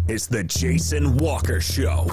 is the Jason Walker Show.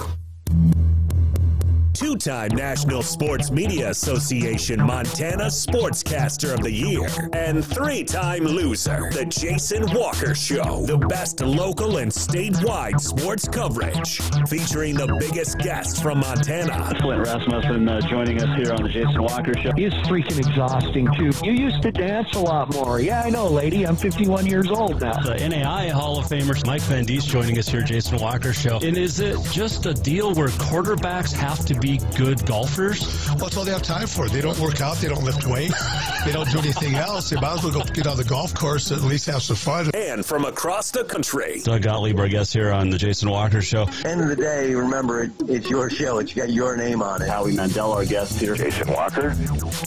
Two-time National Sports Media Association Montana Sportscaster of the Year and three-time loser, the Jason Walker Show. The best local and statewide sports coverage, featuring the biggest guests from Montana. Clint Rasmussen joining us here on the Jason Walker Show. He's freaking exhausting, too. You used to dance a lot more. Yeah, I know, lady. I'm 51 years old now. The NAI Hall of Famer Mike Van Diest joining us here, Jason Walker Show. And is it just a deal where quarterbacks have to be good golfers? Well, that's all they have time for. They don't work out. They don't lift weights. They don't do anything else. They might as well go get on the golf course and at least have some fun. And from across the country, Doug Gottlieb, our guest here on the Jason Walker Show. End of the day, remember, it's your show. It's got your name on it. Howie Mandel, our guest here. Jason Walker,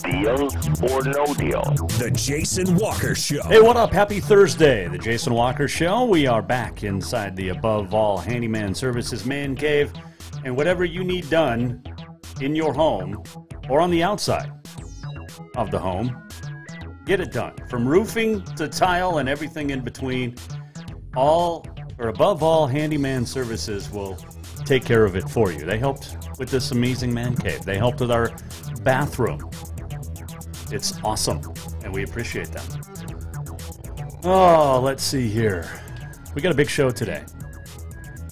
deal or no deal? the Jason Walker Show. Hey, what up? Happy Thursday. The Jason Walker Show. We are back inside the Above All Handyman Services Man Cave. And whatever you need done in your home or on the outside of the home, get it done. From roofing to tile and everything in between, Above All Handyman Services will take care of it for you. They helped with this amazing man cave. They helped with our bathroom. It's awesome, and we appreciate them. Oh, let's see here. We got a big show today.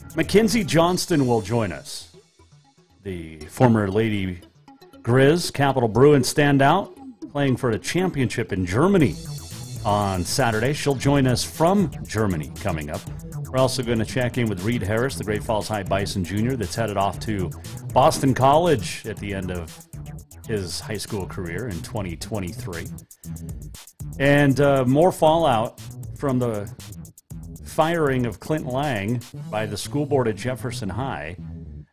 McKenzie Johnston will join us. The former Lady Grizz Capital Bruins standout, playing for a championship in Germany on Saturday. She'll join us from Germany coming up. We're also going to check in with Reed Harris, the Great Falls High Bison Jr. that's headed off to Boston College at the end of his high school career in 2023. And more fallout from the firing of Clint Layng by the school board at Jefferson High,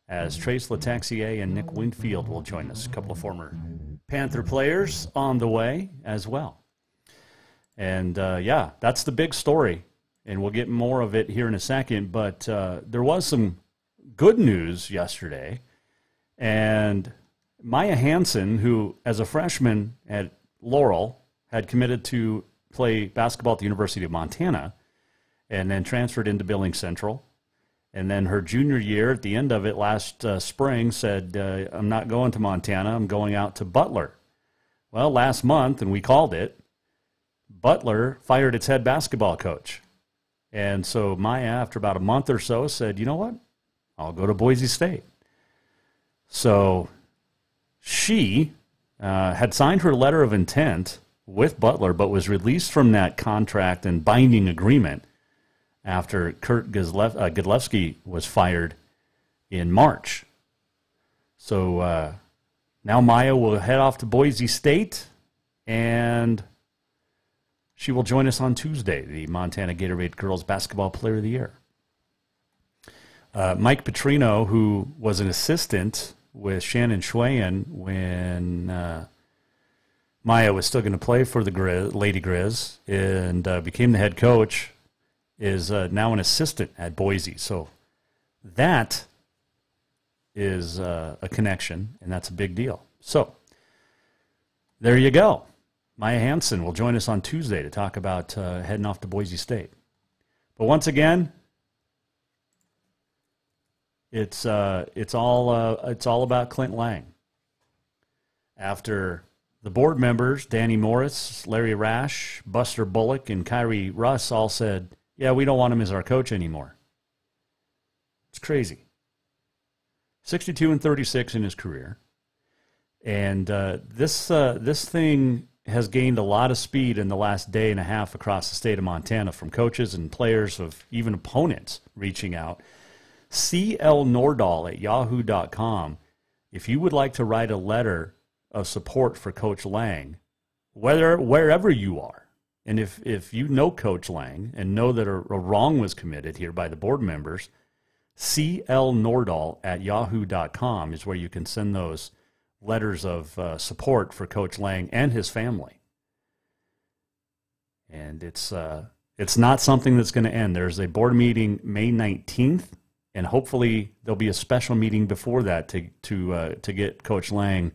as Trace LeTexier and Nick Winfield will join us. A couple of former Panther players on the way as well. And, that's the big story. And we'll get more of it here in a second. But there was some good news yesterday. And Maya Hansen, who as a freshman at Laurel had committed to play basketball at the University of Montana and then transferred into Billings Central. And then her junior year, at the end of it last spring, said, I'm not going to Montana. I'm going out to Butler. Well, last month, and we called it, Butler fired its head basketball coach. And so Maya, after about a month or so, said, you know what? I'll go to Boise State. So she had signed her letter of intent with Butler, but was released from that contract and binding agreement after Kurt Godlewski was fired in March. So now Maya will head off to Boise State, and she will join us on Tuesday, the Montana Gatorade Girls Basketball Player of the Year. Mike Petrino, who was an assistant with Shannon Schwayen when Maya was still going to play for the Lady Grizz and became the head coach, is now an assistant at Boise. So that is a connection, and that's a big deal. So there you go. Maya Hansen will join us on Tuesday to talk about heading off to Boise State. But once again, it's all about Clint Layng. After the board members, Danny Morris, Larry Rash, Buster Bullock, and Kyrie Russ all said, yeah, we don't want him as our coach anymore. It's crazy. 62-36 in his career. And this thing has gained a lot of speed in the last day and a half across the state of Montana, from coaches and players, of even opponents reaching out. CL Nordahl at yahoo.com. If you would like to write a letter of support for Coach Layng, wherever you are, and if you know Coach Layng and know that a wrong was committed here by the board members, CL Nordahl at yahoo.com is where you can send those letters of support for Coach Layng and his family. And it's not something that's going to end. There's a board meeting May 19th, and hopefully there'll be a special meeting before that to get Coach Layng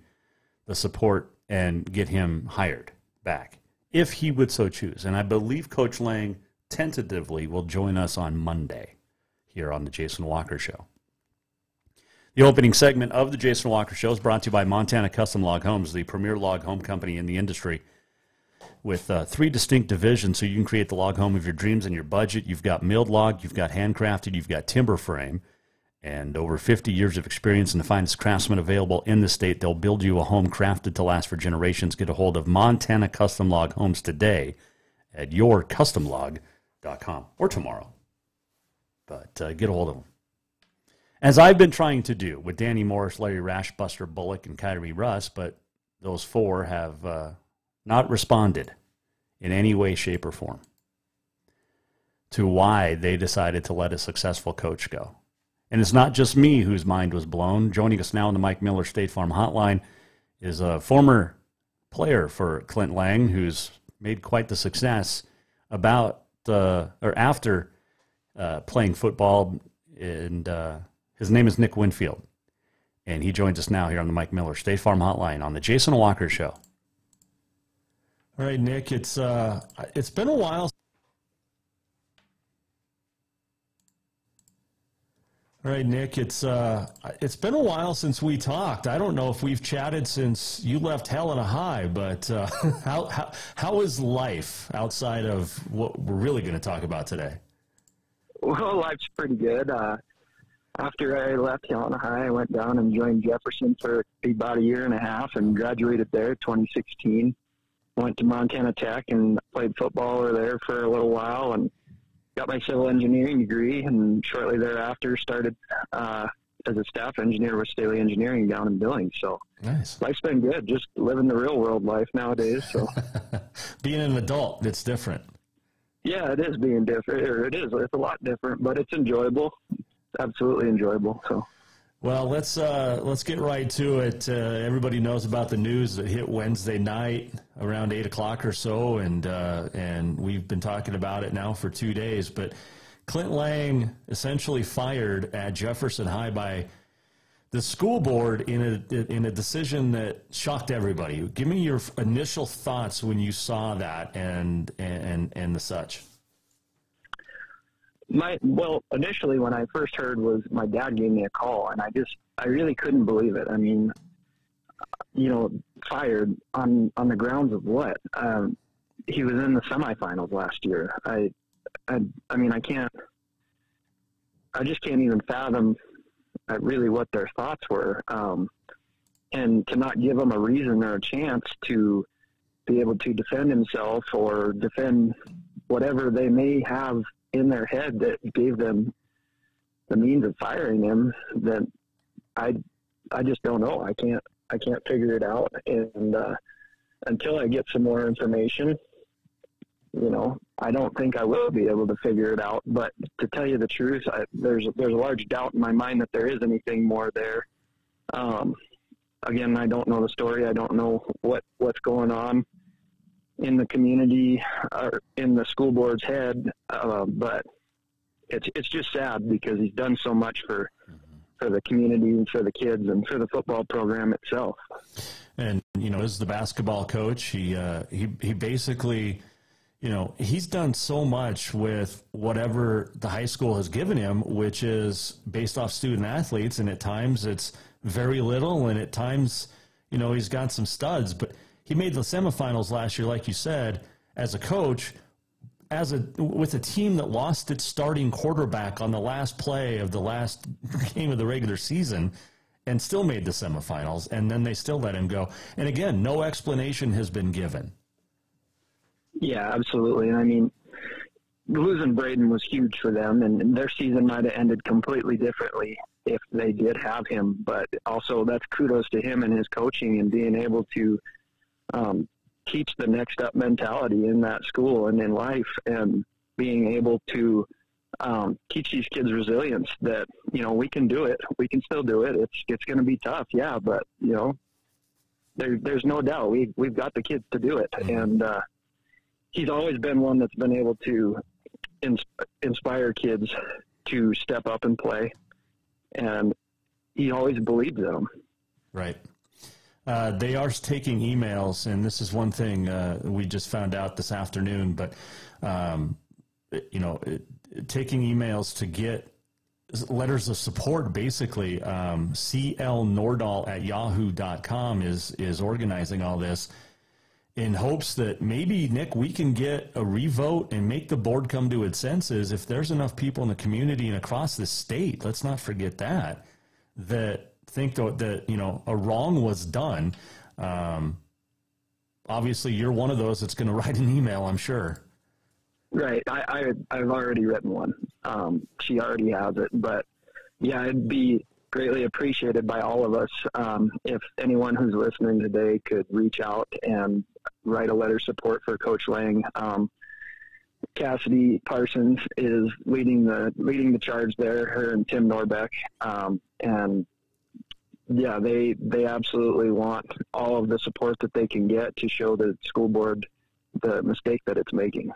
the support and get him hired back, if he would so choose. And I believe Coach Layng tentatively will join us on Monday here on the Jason Walker Show. The opening segment of the Jason Walker Show is brought to you by Montana Custom Log Homes, the premier log home company in the industry, with 3 distinct divisions so you can create the log home of your dreams and your budget. You've got milled log, you've got handcrafted, you've got timber frame, and over 50 years of experience and the finest craftsmen available in the state. They'll build you a home crafted to last for generations. Get a hold of Montana Custom Log Homes today at yourcustomlog.com or tomorrow. But get a hold of them. As I've been trying to do with Danny Morris, Larry Rash, Buster Bullock, and Kyrie Russ, but those 4 have not responded in any way, shape, or form to why they decided to let a successful coach go. And it's not just me whose mind was blown. Joining us now on the Mike Miller State Farm Hotline is a former player for Clint Layng, who's made quite the success after playing football, and his name is Nick Winfield. And he joins us now here on the Mike Miller State Farm Hotline on the Jason Walker Show. All right, Nick, it's been a while. All right, Nick, it's been a while since we talked. I don't know if we've chatted since you left Helena High, but how is life outside of what we're really going to talk about today? Well, life's pretty good. After I left Helena High, I went down and joined Jefferson for about a year and a half and graduated there 2016. Went to Montana Tech and played football over there for a little while and got my civil engineering degree, and shortly thereafter started as a staff engineer with Staley Engineering down in Billings. So nice. Life's been good, just living the real world life nowadays. So being an adult, it's different. Yeah, it is being different. It's a lot different, but it's enjoyable. Absolutely enjoyable. So, well, let's get right to it. Everybody knows about the news that hit Wednesday night around 8 o'clock or so, and we've been talking about it now for 2 days. But Clint Layng essentially fired at Jefferson High by the school board in a decision that shocked everybody. Give me your initial thoughts when you saw that and the such. Initially when I first heard was my dad gave me a call, and I really couldn't believe it. I mean, fired on the grounds of what? He was in the semifinals last year. I just can't even fathom really what their thoughts were. And to not give him a reason or a chance to be able to defend himself or defend whatever they may have in their head that gave them the means of firing him, then I just don't know. I can't figure it out. And until I get some more information, I don't think I will be able to figure it out. But to tell you the truth, there's a large doubt in my mind that there is anything more there. Again, I don't know the story. I don't know what's going on in the community or in the school board's head, but it's just sad because he's done so much for the community and for the kids and for the football program itself. And as the basketball coach, he basically, he's done so much with whatever the high school has given him, which is based off student athletes, and at times it's very little, and at times, he's got some studs, but he made the semifinals last year, like you said, as a coach, with a team that lost its starting quarterback on the last play of the last game of the regular season and still made the semifinals, and then they still let him go. And again, no explanation has been given. Yeah, absolutely. I mean, losing Braden was huge for them, and their season might have ended completely differently if they did have him. But also that's kudos to him and his coaching and being able to teach the next up mentality in that school and in life, and being able to teach these kids resilience that, we can do it. We can still do it. It's going to be tough. Yeah. But there's no doubt we've got the kids to do it. And he's always been one that's been able to inspire kids to step up and play. And he always believes in them. Right. They are taking emails, and this is one thing we just found out this afternoon, but, taking emails to get letters of support, basically. clnordahl@yahoo.com is organizing all this in hopes that maybe, Nick, we can get a revote and make the board come to its senses. If there's enough people in the community and across the state, let's not forget that think that a wrong was done. Obviously, you're one of those that's going to write an email, I'm sure. Right. I've already written one. She already has it. But, yeah, it'd be greatly appreciated by all of us if anyone who's listening today could reach out and write a letter of support for Coach Layng. Cassidy Parsons is leading the charge there, her and Tim Norbeck. And, yeah, they absolutely want all of the support that they can get to show the school board the mistake that it's making.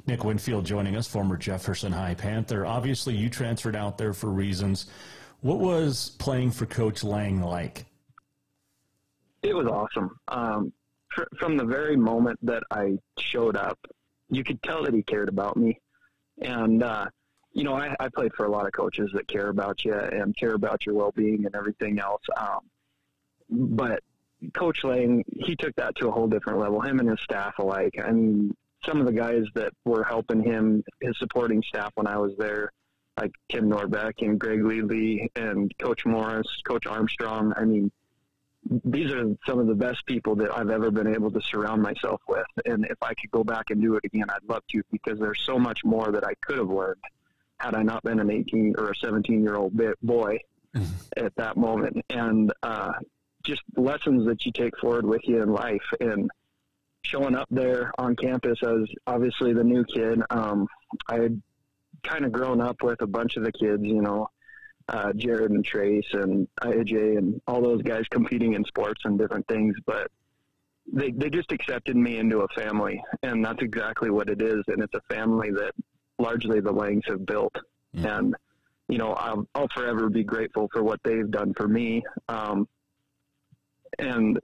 Nick Winfield joining us, former Jefferson High Panther. Obviously, you transferred out there for reasons. What was playing for Coach Layng like? It was awesome. From the very moment that I showed up, you could tell that he cared about me. And, I played for a lot of coaches that care about you and care about your well-being and everything else. But Coach Layng, he took that to a whole different level, him and his staff alike. I mean, some of the guys that were helping him, his supporting staff when I was there, like Tim Norbeck and Greg Lely and Coach Morris, Coach Armstrong. I mean, these are some of the best people that I've ever been able to surround myself with. And if I could go back and do it again, I'd love to, because there's so much more that I could have learned had I not been an 18 or a 17-year-old boy at that moment. And just lessons that you take forward with you in life. And showing up there on campus as obviously the new kid, I had kind of grown up with a bunch of the kids, Jared and Trace and AJ and all those guys competing in sports and different things, but they just accepted me into a family, and that's exactly what it is. And it's a family that largely the Langs have built. And, I'll forever be grateful for what they've done for me. And,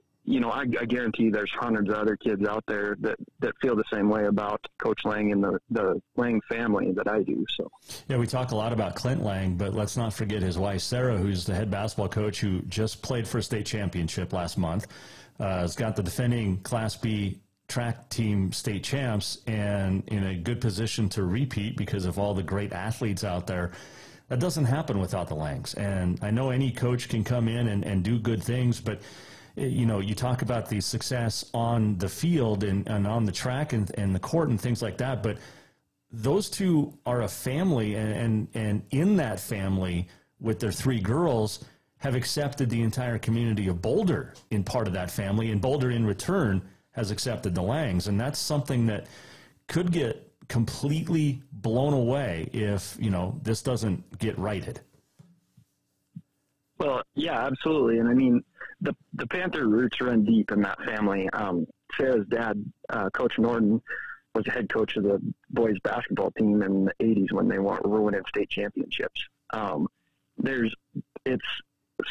I guarantee there's hundreds of other kids out there that feel the same way about Coach Layng and the Layng family that I do. So, yeah, we talk a lot about Clint Layng, but let's not forget his wife, Sarah, who's the head basketball coach who just played for a state championship last month. Has got the defending Class B track team state champs and in a good position to repeat because of all the great athletes out there. That doesn't happen without the Langs. And I know any coach can come in and do good things, but you talk about the success on the field and on the track and the court and things like that, but those two are a family, and in that family with their three girls have accepted the entire community of Boulder in part of that family, and Boulder in return has accepted the Langs. And that's something that could get completely blown away if, this doesn't get righted. Well, yeah, absolutely. And I mean, the Panther roots run deep in that family. Sarah's dad, Coach Norton, was the head coach of the boys basketball team in the 80s when they were winning state championships. It's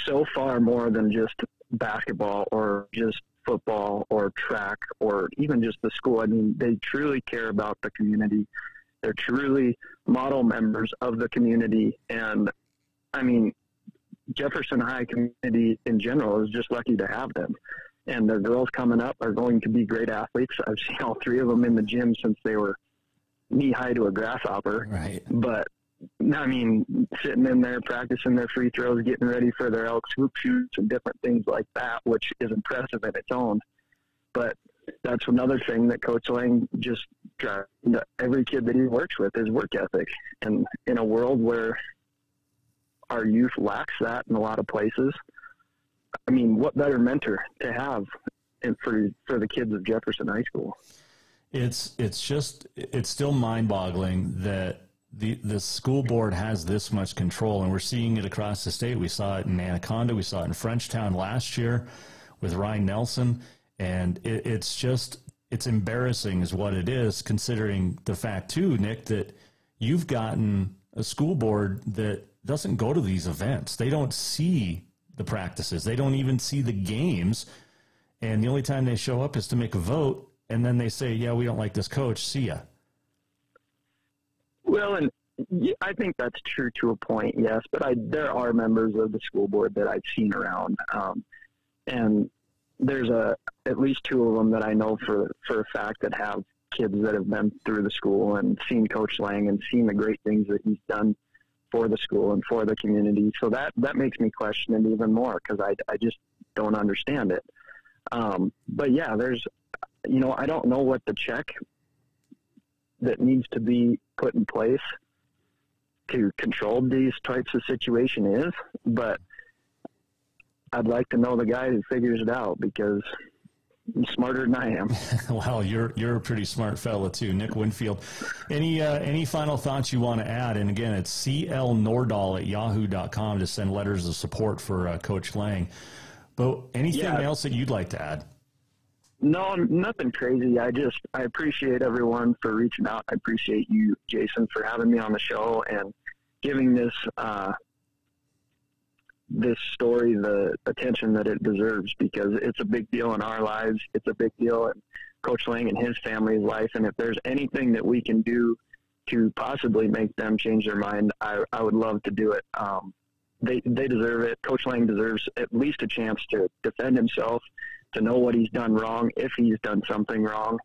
so far more than just basketball or just football or track or even just the school. I mean, they truly care about the community. They're truly model members of the community. And I mean, Jefferson High community in general is just lucky to have them. And the girls coming up are going to be great athletes. I've seen all three of them in the gym since they were knee-high to a grasshopper. Right. But, I mean, sitting in there, practicing their free throws, getting ready for their elk swoop shoots and different things like that, which is impressive in its own. But that's another thing that Coach Layng just drives into every kid that he works with is work ethic. And in a world where our youth lacks that in a lot of places, I mean, what better mentor to have for the kids of Jefferson High School? It's still mind-boggling that the school board has this much control, and we're seeing it across the state. We saw it in Anaconda. We saw it in Frenchtown last year with Ryan Nelson, and it's embarrassing is what it is, considering the fact, too, Nick, that you've gotten a school board that doesn't go to these events. They don't see the practices. They don't even see the games, and the only time they show up is to make a vote, and then they say, yeah, we don't like this coach. See ya. Well, and, I think that's true to a point, yes. But there are members of the school board that I've seen around, and there's at least two of them that I know for a fact that have kids that have been through the school and seen Coach Layng and seen the great things that he's done for the school and for the community. So that makes me question it even more, because I just don't understand it. But yeah, there's, I don't know what the check that needs to be put in place to control these types of situation is, but I'd like to know the guy who figures it out, because he's smarter than I am. Well, you're a pretty smart fella too, Nick Winfield. Any final thoughts you want to add? And again, it's clnordahl@yahoo.com to send letters of support for Coach Layng. But anything else that you'd like to add? No, nothing crazy. I appreciate everyone for reaching out. I appreciate you, Jason, for having me on the show and giving this story the attention that it deserves, because it's a big deal in our lives. It's a big deal in Coach Layng and his family's life. And if there's anything that we can do to possibly make them change their mind, I would love to do it. They deserve it. Coach Layng deserves at least a chance to defend himself, to know what he's done wrong, if he's done something wrong,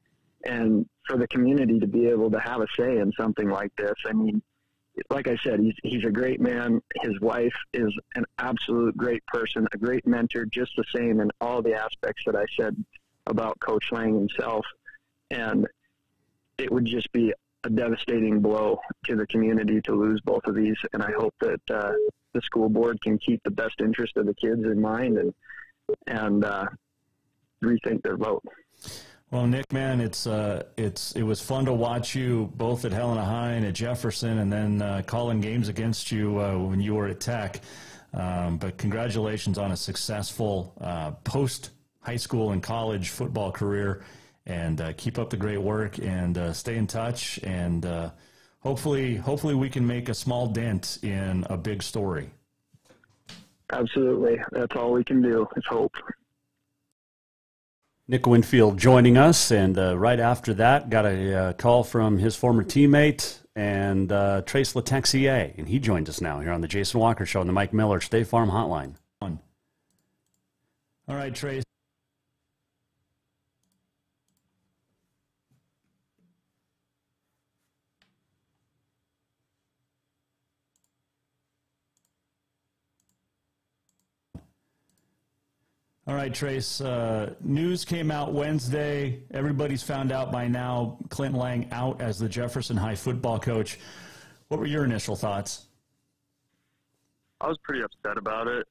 and for the community to be able to have a say in something like this. I mean, like I said, he's a great man. His wife is an absolute great person, a great mentor, just the same in all the aspects that I said about Coach Layng himself. And it would just be a devastating blow to the community to lose both of these. And I hope that the school board can keep the best interest of the kids in mind and rethink their vote. Well, Nick, man, it was fun to watch you both at Helena High and at Jefferson, and then calling games against you when you were at Tech. But congratulations on a successful post-high school and college football career, and keep up the great work, and stay in touch, and hopefully we can make a small dent in a big story. Absolutely. That's all we can do is hope. Nick Winfield joining us, and right after that, got a call from his former teammate and Trace LeTexier, and he joins us now here on the Jason Walker Show on the Mike Miller State Farm Hotline. All right, Trace. All right, Trace, news came out Wednesday. Everybody's found out by now Clint Layng out as the Jefferson High football coach. What were your initial thoughts? I was pretty upset about it.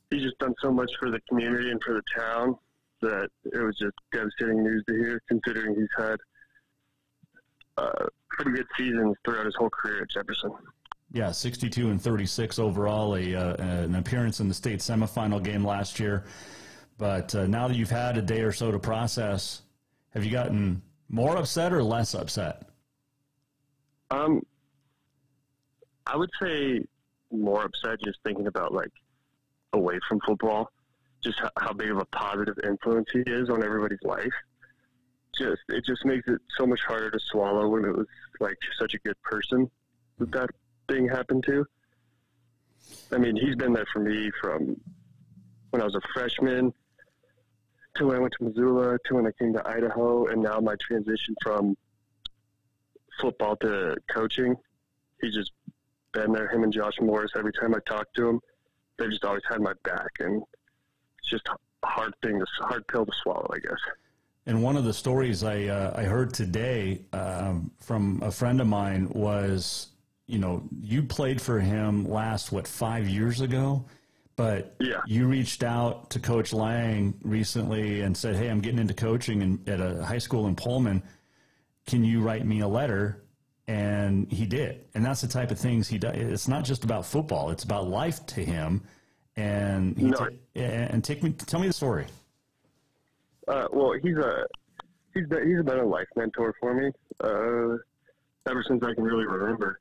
He's just done so much for the community and for the town that it was just devastating news to hear, considering he's had pretty good seasons throughout his whole career at Jefferson. Yeah, 62-36 overall, an appearance in the state semifinal game last year. But now that you've had a day or so to process, have you gotten more upset or less upset? I would say more upset, just thinking about, like, away from football, just how big of a positive influence he is on everybody's life. It just makes it so much harder to swallow when it was, like, such a good person that thing happened to. I mean, he's been there for me from when I was a freshman to when I went to Missoula to when I came to Idaho, and now my transition from football to coaching. He's just been there, him and Josh Morris. Every time I talk to him, they just always had my back, and it's just a hard pill to swallow, I guess. And one of the stories I heard today from a friend of mine was, you played for him last, 5 years ago? But yeah, you reached out to Coach Layng recently and said, hey, I'm getting into coaching at a high school in Pullman. Can you write me a letter? And he did. And that's the type of things he does. It's not just about football. It's about life to him. And tell me the story. Well, he's been a life mentor for me ever since I can really remember.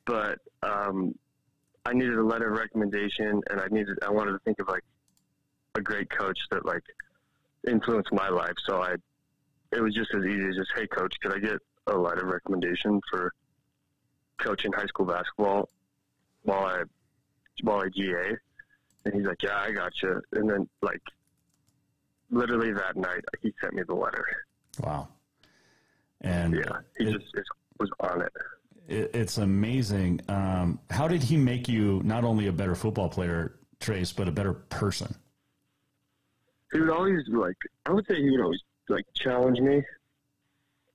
But I needed a letter of recommendation, and I wanted to think of, like, a great coach that, like, influenced my life. So it was just as easy as just, hey, coach, could I get a letter of recommendation for coaching high school basketball while I GA. And he's like, yeah, I got you. And then, like, literally that night, he sent me the letter. Wow. And yeah, he just was on it. It's amazing. How did he make you not only a better football player, Trace, but a better person? He would always, like, I would say he would always, like, challenge me,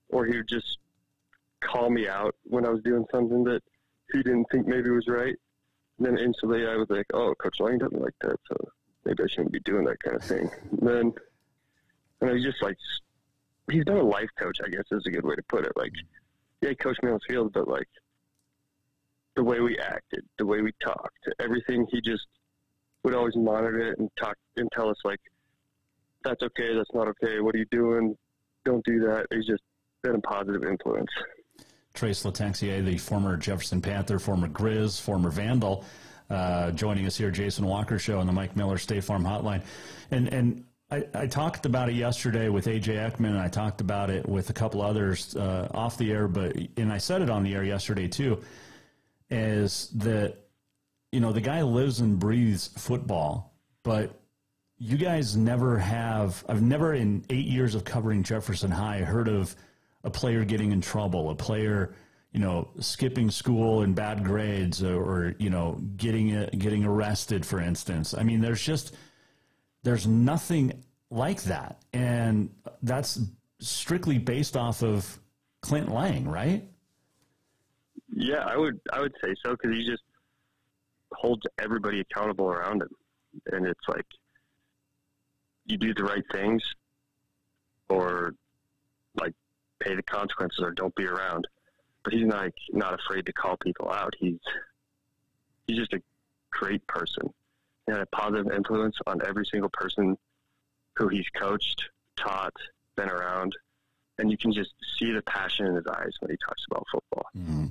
or he would just call me out when I was doing something that he didn't think maybe was right. And then instantly I was like, oh, Coach Layng doesn't like that, so maybe I shouldn't be doing that kind of thing. And he's just, like, he's been a life coach, I guess is a good way to put it. Like, yeah, he coached me on the field, but, like, the way we acted, the way we talked, everything, he just would always monitor it and talk and tell us, like, that's okay, that's not okay, what are you doing? Don't do that. He's just been a positive influence. Trace LeTexier, the former Jefferson Panther, former Grizz, former Vandal, joining us here, Jason Walker Show on the Mike Miller State Farm Hotline. And I talked about it yesterday with A.J. Ekman, and I talked about it with a couple others off the air, and I said it on the air yesterday too, is that, you know, the guy lives and breathes football, but you guys never have, I've never in 8 years of covering Jefferson High heard of a player getting in trouble, a player, you know, skipping school in bad grades or you know, getting arrested, for instance. I mean, there's nothing like that. And that's strictly based off of Clint Layng, right? Yeah, I would say so, because he just holds everybody accountable around him. And it's like, you do the right things or, like, pay the consequences or don't be around. But he's not afraid to call people out. He's just a great person. He had a positive influence on every single person who he's coached, taught, been around. And you can just see the passion in his eyes when he talks about football. Mm-hmm.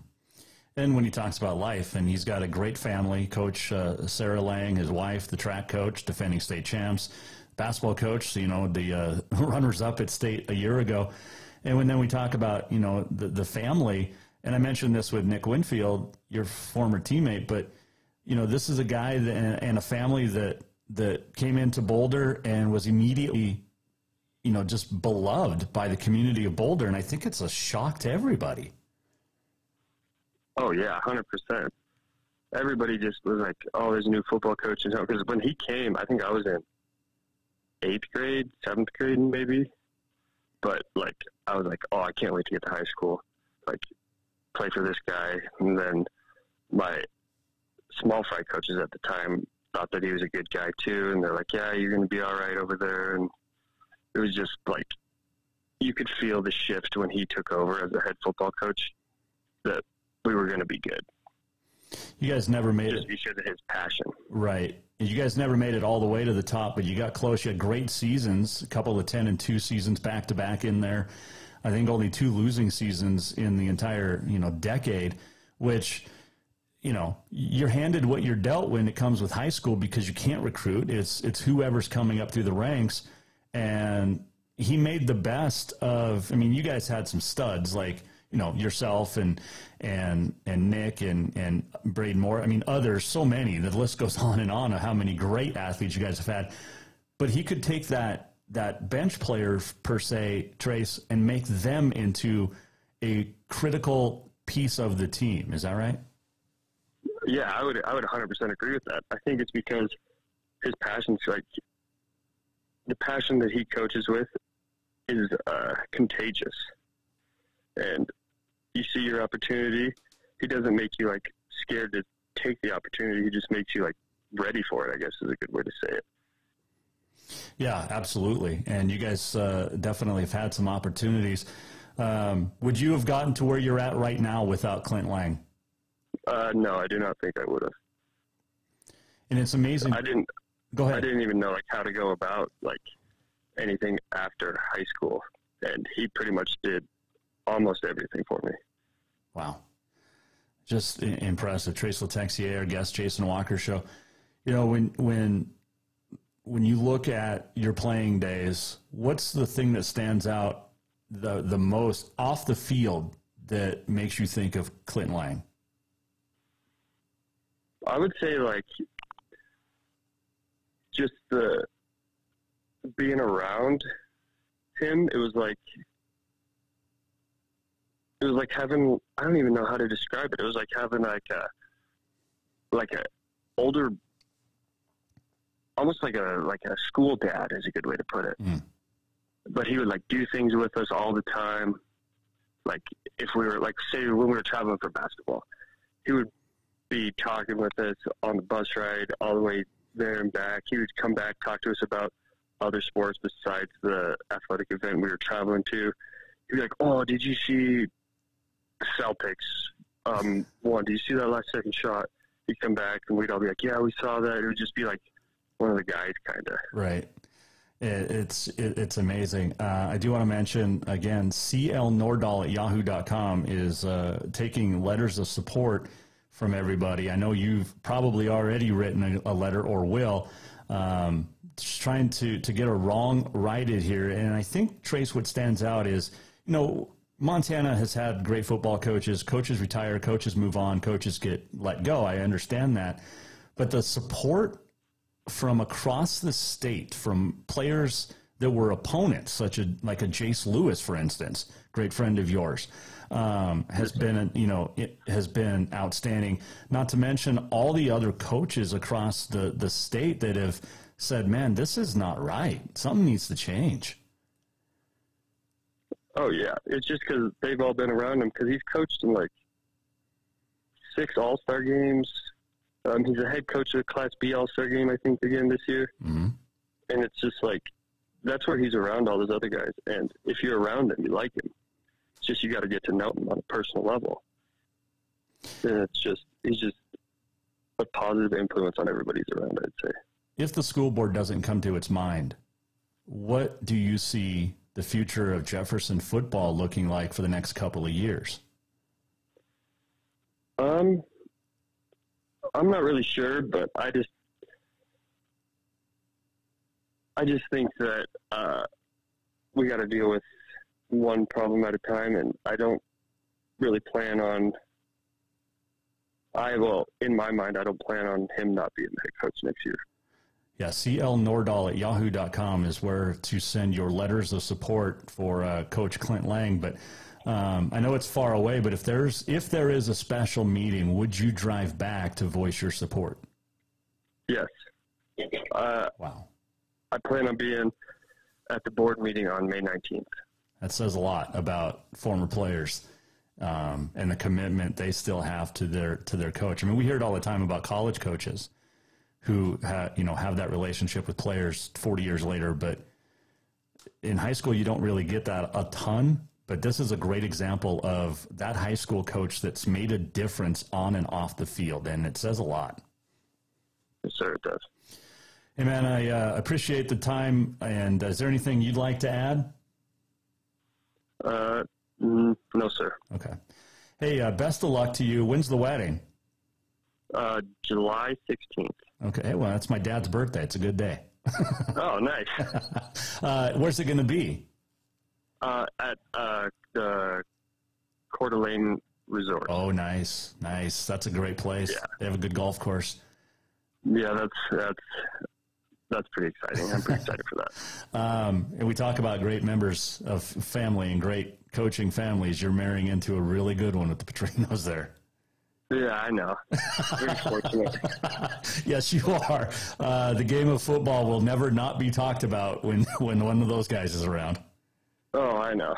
And when he talks about life, and he's got a great family, Coach Sarah Layng, his wife, the track coach, defending state champs, basketball coach, you know, the runners-up at state a year ago. And then we talk about, you know, the family, and I mentioned this with Nick Winfield, your former teammate, but, you know, this is a guy and a family that came into Boulder and was immediately, you know, just beloved by the community of Boulder, and I think it's a shock to everybody. Oh, yeah, 100%. Everybody just was like, oh, there's a new football coach. Because when he came, I think I was in 8th grade, 7th grade maybe. But, like, I was like, oh, I can't wait to get to high school. Like, play for this guy. And then my small fry coaches at the time thought that he was a good guy, too. And they're like, yeah, you're going to be all right over there. And it was just, like, you could feel the shift when he took over as a head football coach that we were going to be good. You guys never made just because of his passion. Right. You guys never made it all the way to the top, but you got close. You had great seasons, a couple of 10-2 seasons back-to-back in there. I think only 2 losing seasons in the entire, you know, decade, which, you know, you're handed what you're dealt when it comes with high school because you can't recruit. It's whoever's coming up through the ranks. And he made the best of, I mean, you guys had some studs like, you know, yourself and Nick and Braden Moore. I mean, others, so many. The list goes on and on of how many great athletes you guys have had. But he could take that bench player, per se, Trace, and make them into a critical piece of the team. Is that right? Yeah, I would 100% agree with that. I think it's because his passion's like the passion that he coaches with is contagious. And you see your opportunity, he doesn't make you, like, scared to take the opportunity. He just makes you, like, ready for it, I guess is a good way to say it. Yeah, absolutely. And you guys definitely have had some opportunities. Would you have gotten to where you're at right now without Clint Layng? No, I do not think I would have. And it's amazing. Go ahead. I didn't even know, like, how to go about, like, anything after high school. And he pretty much did almost everything for me. Wow. Just impressive. Trace LeTexier, our guest, Jason Walker Show. You know, when you look at your playing days, what's the thing that stands out the most off the field that makes you think of Clint Layng? I would say like just the being around him. It was like having, I don't even know how to describe it. It was like having like a older, almost like a school dad is a good way to put it. Mm. But he would like do things with us all the time. Like if we were like, say when we were traveling for basketball, he would be talking with us on the bus ride all the way there and back. He would come back, talk to us about other sports besides the athletic event we were traveling to. He'd be like, "Oh, did you see Celtics won? Did you see that last second shot?" He'd come back and we'd all be like, "Yeah, we saw that." It would just be like one of the guys, kind of. Right. It's amazing. I do want to mention again, clnordahl@yahoo.com is taking letters of support from everybody. I know you've probably already written a letter or will, just trying to get a wrong righted here. And I think, Trace, what stands out is, you know, Montana has had great football coaches. Coaches retire, coaches move on, coaches get let go. I understand that. But the support from across the state, from players that were opponents, like a Jace Lewis, for instance, great friend of yours, has been, it has been outstanding. Not to mention all the other coaches across the state that have said, "Man, this is not right. Something needs to change." Oh yeah, it's just because they've all been around him. Because he's coached in like 6 All-Star games. He's a head coach of the Class B All-Star game, I think, again this year. Mm-hmm. And it's just like, that's where he's around all those other guys. And if you're around him, you like him. It's just you got to get to know him on a personal level. And he's just a positive influence on everybody's around, I'd say. If the school board doesn't come to its mind, what do you see the future of Jefferson football looking like for the next couple of years? I'm not really sure, but I just think that we got to deal with one problem at a time, and I don't really plan on. In my mind, I don't plan on him not being the head coach next year. Yeah, clnordahl@yahoo.com is where to send your letters of support for Coach Clint Layng. But I know it's far away, but if there is a special meeting, would you drive back to voice your support? Yes. Wow. I plan on being at the board meeting on May 19th. That says a lot about former players and the commitment they still have to their coach. I mean, we hear it all the time about college coaches who have that relationship with players 40 years later, but in high school you don't really get that a ton. But this is a great example of that high school coach that's made a difference on and off the field, and it says a lot. Yes, sir, it does. Hey, man, I appreciate the time, and is there anything you'd like to add? No, sir. Okay. Hey, best of luck to you. When's the wedding? July 16th. Okay, well, that's my dad's birthday. It's a good day. Oh, nice. Where's it going to be? At the Coeur d'Alene Resort. Oh, nice. That's a great place. Yeah. They have a good golf course. Yeah, that's pretty exciting. I'm pretty excited for that. And we talk about great members of family and great coaching families. You're marrying into a really good one with the Petrinos there. Yeah, I know. Very fortunate. Yes, you are. The game of football will never not be talked about when one of those guys is around. Oh, I know.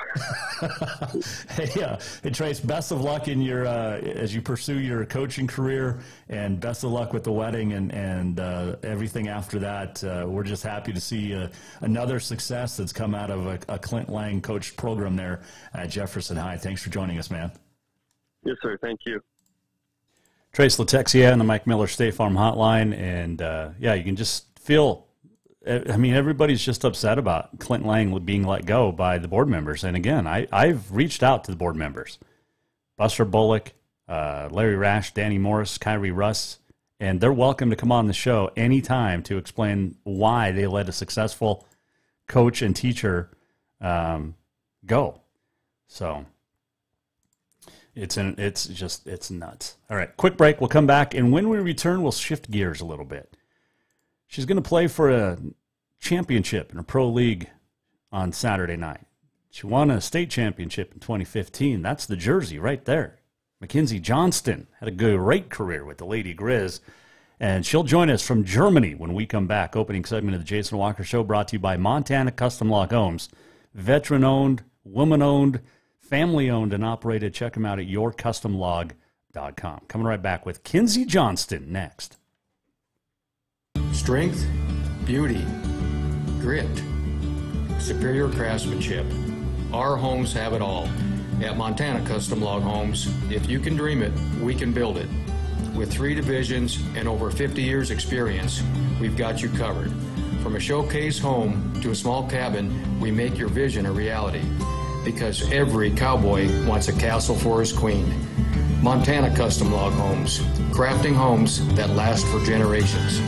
Hey, Trace, best of luck in your as you pursue your coaching career, and best of luck with the wedding and everything after that. We're just happy to see another success that's come out of a Clint Layng coached program there at Jefferson High. Thanks for joining us, man. Yes, sir. Thank you. Trace LeTexier on the Mike Miller State Farm Hotline, and you can just feel. I mean, everybody's just upset about Clint Layng being let go by the board members. And again, I've reached out to the board members, Buster Bullock, Larry Rash, Danny Morris, Kyrie Russ, and they're welcome to come on the show anytime to explain why they let a successful coach and teacher go. So it's nuts. All right, quick break. We'll come back, and when we return, we'll shift gears a little bit. She's going to play for a championship in a pro league on Saturday night. She won a state championship in 2015. That's the jersey right there. McKenzie Johnston had a great career with the Lady Grizz, and she'll join us from Germany when we come back. Opening segment of the Jason Walker Show brought to you by Montana Custom Log Homes. Veteran-owned, woman-owned, family-owned and operated. Check them out at yourcustomlog.com. Coming right back with Kenzie Johnston next. Strength, beauty, grit, superior craftsmanship. Our homes have it all. At Montana Custom Log Homes, if you can dream it, we can build it. With 3 divisions and over 50 years experience, we've got you covered. From a showcase home to a small cabin, we make your vision a reality. Because every cowboy wants a castle for his queen. Montana Custom Log Homes, crafting homes that last for generations.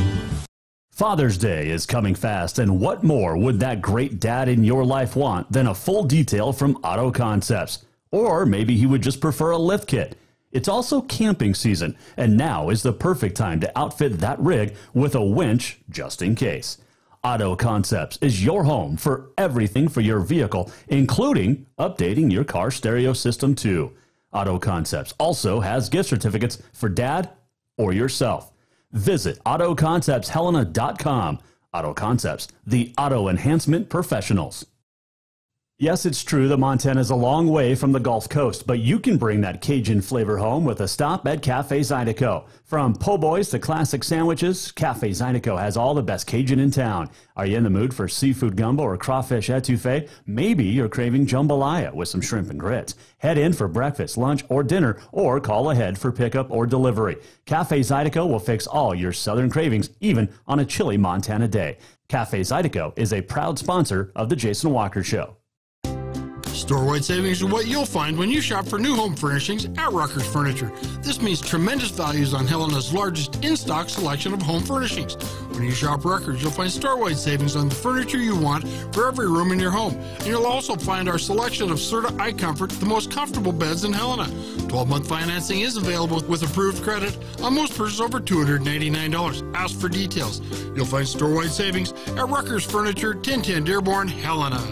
Father's Day is coming fast, and what more would that great dad in your life want than a full detail from Auto Concepts? Or maybe he would just prefer a lift kit. It's also camping season, and now is the perfect time to outfit that rig with a winch just in case. Auto Concepts is your home for everything for your vehicle, including updating your car stereo system too. Auto Concepts also has gift certificates for dad or yourself. Visit AutoConceptsHelena.com. Auto Concepts, the auto enhancement professionals. Yes, it's true that Montana is a long way from the Gulf Coast, but you can bring that Cajun flavor home with a stop at Cafe Zydeco. From po' boys to classic sandwiches, Cafe Zydeco has all the best Cajun in town. Are you in the mood for seafood gumbo or crawfish etouffee? Maybe you're craving jambalaya with some shrimp and grits. Head in for breakfast, lunch, or dinner, or call ahead for pickup or delivery. Cafe Zydeco will fix all your southern cravings, even on a chilly Montana day. Cafe Zydeco is a proud sponsor of The Jason Walker Show. Store-wide savings are what you'll find when you shop for new home furnishings at Rucker's Furniture. This means tremendous values on Helena's largest in-stock selection of home furnishings. When you shop Rucker's, you'll find store-wide savings on the furniture you want for every room in your home. And you'll also find our selection of Serta iComfort, the most comfortable beds in Helena. 12-month financing is available with approved credit on most purchases over $289. Ask for details. You'll find store-wide savings at Rucker's Furniture, 1010 Dearborn, Helena.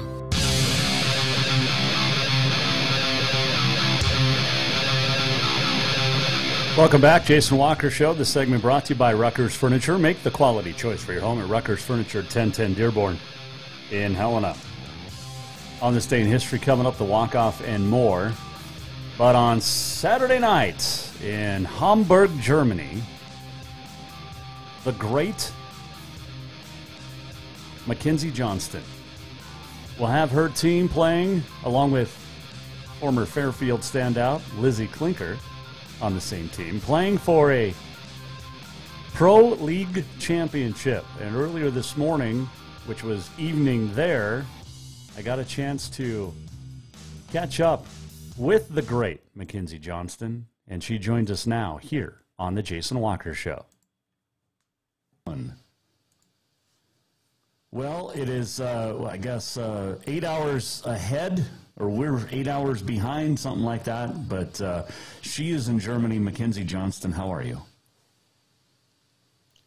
Welcome back, Jason Walker Show. This segment brought to you by Rucker's Furniture. Make the quality choice for your home at Rucker's Furniture, 1010 Dearborn in Helena. On this day in history, coming up, the walk-off and more. But on Saturday night in Hamburg, Germany, the great McKenzie Johnston will have her team playing along with former Fairfield standout Lizzie Klinker on the same team, playing for a Pro League championship. And earlier this morning, which was evening there, I got a chance to catch up with the great McKenzie Johnston, and she joins us now here on the Jason Walker Show. Well, it is, I guess, 8 hours ahead, or we're 8 hours behind, something like that. But she is in Germany. McKenzie Johnston, how are you?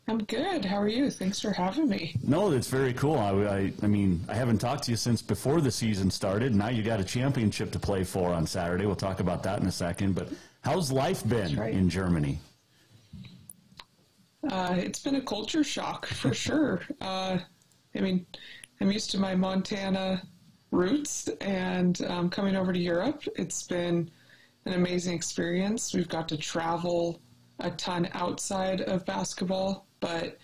I'm good. How are you? Thanks for having me. No, that's very cool. I mean, I haven't talked to you since before the season started. Now you got a championship to play for on Saturday. We'll talk about that in a second. But how's life been in Germany? It's been a culture shock for sure. I mean, I'm used to my Montana roots, and coming over to Europe, it's been an amazing experience. We've got to travel a ton outside of basketball, but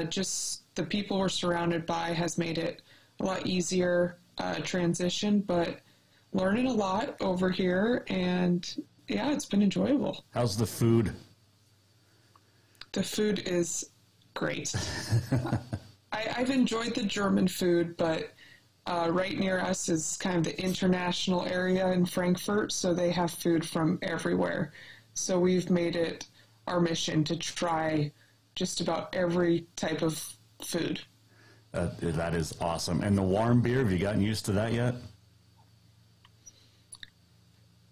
just the people we're surrounded by has made it a lot easier transition, but learning a lot over here, and yeah, it's been enjoyable. How's the food? The food is great. I've enjoyed the German food, but right near us is kind of the international area in Frankfurt, so they have food from everywhere. So we've made it our mission to try just about every type of food. That is awesome. And the warm beer, have you gotten used to that yet?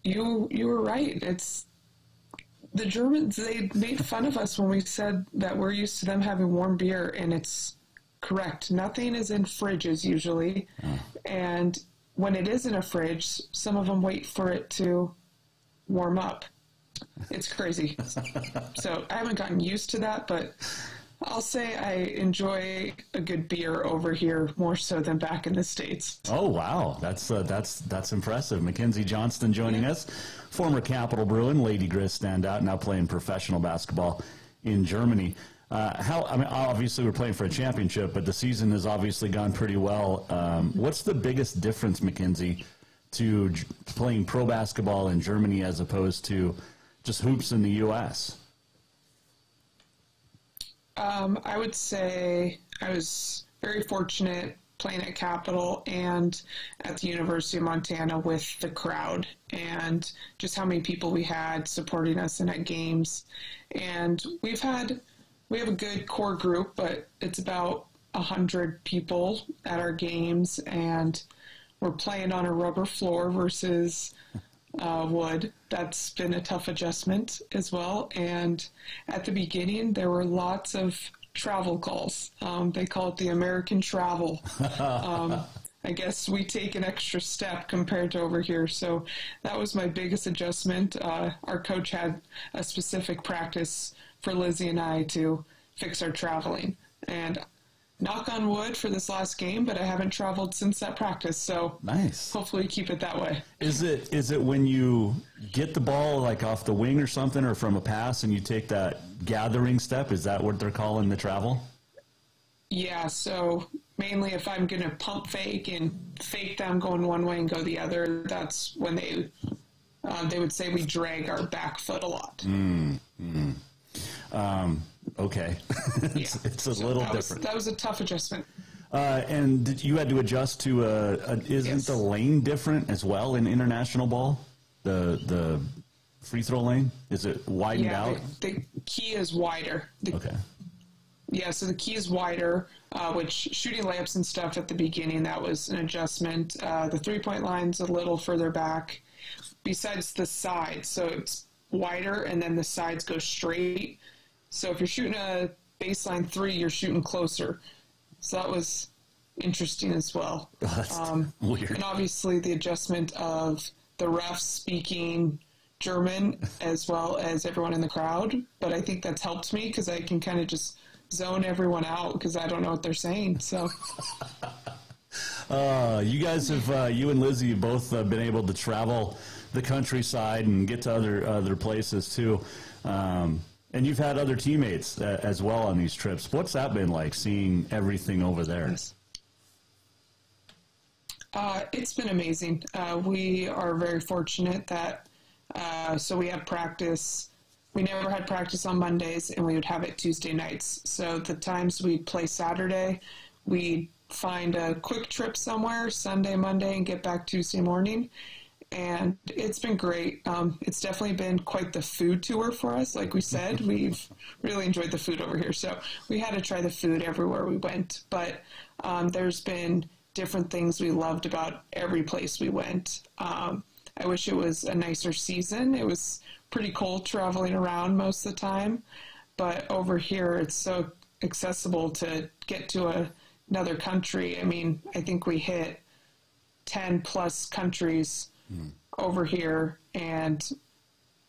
you were right. It's the Germans. They made fun of us when we said that we're used to them having warm beer, and it's correct. Nothing is in fridges usually, and when it is in a fridge, some of them wait for it to warm up. It's crazy. So I haven't gotten used to that, but I'll say I enjoy a good beer over here more so than back in the States. Oh, wow. That's impressive. McKenzie Johnston joining us, former Capital Bruin, Lady Grizz standout, now playing professional basketball in Germany. Obviously we're playing for a championship, but the season has obviously gone pretty well. What's the biggest difference, McKenzie, to playing pro basketball in Germany as opposed to just hoops in the U.S.? I would say I was very fortunate playing at Capital and at the University of Montana with the crowd and just how many people we had supporting us and at games. And we have a good core group, but it's about 100 people at our games, and we're playing on a rubber floor versus wood. That's been a tough adjustment as well. And at the beginning, there were lots of travel calls. They call it the American travel. I guess we take an extra step compared to over here. So that was my biggest adjustment. Our coach had a specific practice for Lizzie and I to fix our traveling. And knock on wood for this last game, but I haven't traveled since that practice. So nice. Hopefully keep it that way. Is it when you get the ball like off the wing or something, or from a pass, and you take that gathering step? Is that what they're calling the travel? Yeah, so mainly if I'm going to pump fake and fake them going one way and go the other, that's when they would say we drag our back foot a lot. Okay. It's a little different. That was a tough adjustment. And you had to adjust to isn't the lane different as well in international ball? The free throw lane? Is it widened out? The key is wider. Okay. Yeah, so the key is wider, which shooting layups and stuff at the beginning, that was an adjustment. The three-point line's a little further back besides the sides. So it's wider, and then the sides go straight. So if you're shooting a baseline three, you're shooting closer. So that was interesting as well. That's weird. And obviously the adjustment of the refs speaking German as well as everyone in the crowd. But I think that's helped me because I can kind of just zone everyone out because I don't know what they're saying. So you guys have, you and Lizzie have both been able to travel the countryside and get to other places too. And you've had other teammates as well on these trips. What's that been like, seeing everything over there? Yes. It's been amazing. We are very fortunate that, so we have practice. We never had practice on Mondays, and we would have it Tuesday nights. So the times we'd play Saturday, we'd find a quick trip somewhere, Sunday, Monday, and get back Tuesday morning. And it's been great. It's definitely been quite the food tour for us. Like we said, we've really enjoyed the food over here. So we had to try the food everywhere we went. But there's been different things we loved about every place we went. I wish it was a nicer season. It was pretty cold traveling around most of the time. But over here, it's so accessible to get to another country. I mean, I think we hit 10 plus countries over here, and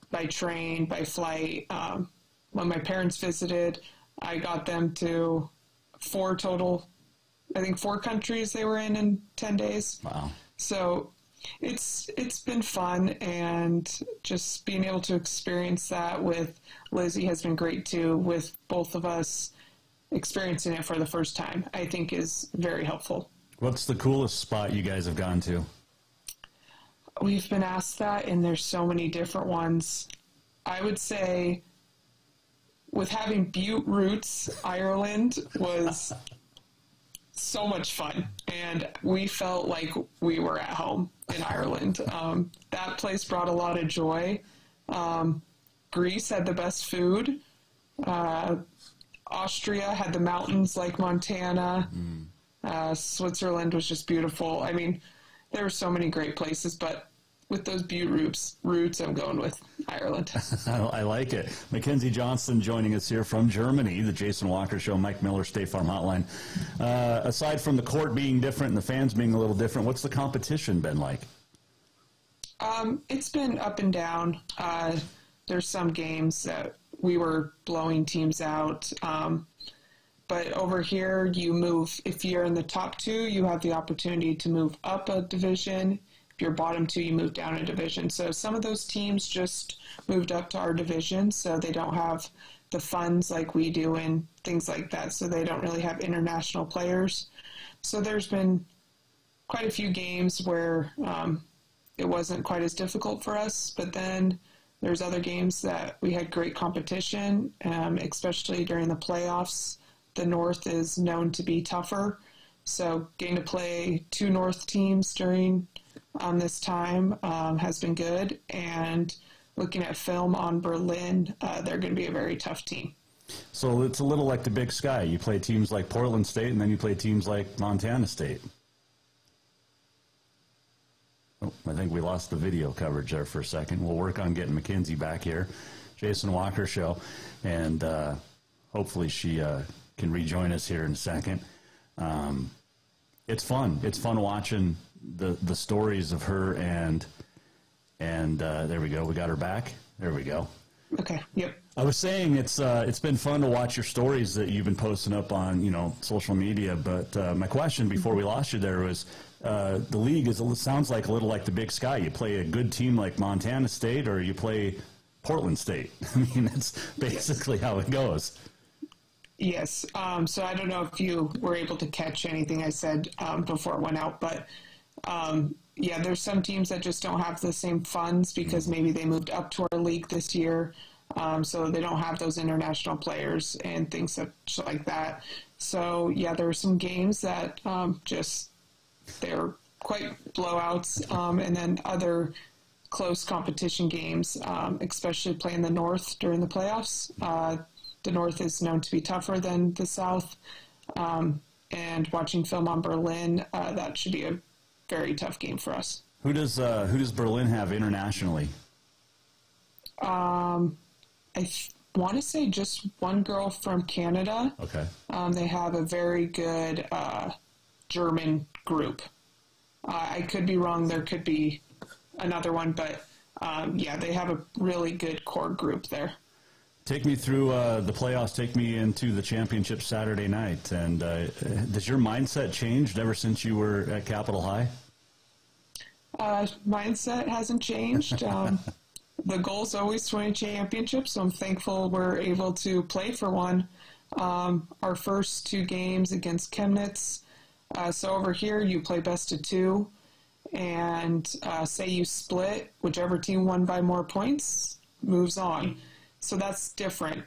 by train, by flight. When my parents visited, I got them to 4 countries they were in 10 days. Wow. So it's been fun, and just being able to experience that with Lizzie has been great too, with both of us experiencing it for the first time, I think is very helpful. What's the coolest spot you guys have gone to? We've been asked that, and there's so many different ones. I would say with having Butte roots, Ireland was so much fun, and we felt like we were at home in Ireland. That place brought a lot of joy. Greece had the best food. Austria had the mountains like Montana. Switzerland was just beautiful. I mean, there were so many great places, but with those Butte roots, I'm going with Ireland. I like it. McKenzie Johnston joining us here from Germany, the Jason Walker Show, Mike Miller, State Farm Hotline. Aside from the court being different and the fans being a little different, what's the competition been like? It's been up and down. There's some games that we were blowing teams out. But over here, you move. If you're in the top two, you have the opportunity to move up a division. If you're bottom two, you move down a division. So some of those teams just moved up to our division, so they don't have the funds like we do and things like that. So they don't really have international players. So there's been quite a few games where it wasn't quite as difficult for us. But then there's other games that we had great competition, especially during the playoffs. The North is known to be tougher, so getting to play two North teams during this time has been good. And looking at film on Berlin, they're going to be a very tough team. So it's a little like the Big Sky. You play teams like Portland State, and then you play teams like Montana State. Oh, I think we lost the video coverage there for a second. We'll work on getting McKenzie back here. Jason Walker Show, and hopefully she can rejoin us here in a second. It's fun. It's fun watching the stories of her, and there we go. We got her back. There we go. Okay. Yep. I was saying it's been fun to watch your stories that you've been posting up on social media. But my question before we lost you there was the league sounds like a little like the Big Sky. You play a good team like Montana State, or you play Portland State. I mean, that's basically how it goes. Yes. So I don't know if you were able to catch anything I said before it went out, but yeah, there's some teams that just don't have the same funds because maybe they moved up to our league this year, so they don't have those international players and things such like that. So yeah, there were some games that they were quite blowouts, and then other close competition games, especially playing the North during the playoffs. The North is known to be tougher than the South, and watching film on Berlin, that should be a very tough game for us. Who does Berlin have internationally? I want to say just one girl from Canada. Okay. They have a very good German group. I could be wrong. There could be another one, but yeah, they have a really good core group there. Take me through the playoffs. Take me into the championship Saturday night. And does your mindset changed ever since you were at Capitol High? Mindset hasn't changed. The goal is always to win a championship, so I'm thankful we're able to play for one. Our first two games against Chemnitz. So over here, you play best of two, and say you split, whichever team won by more points moves on. So that's different.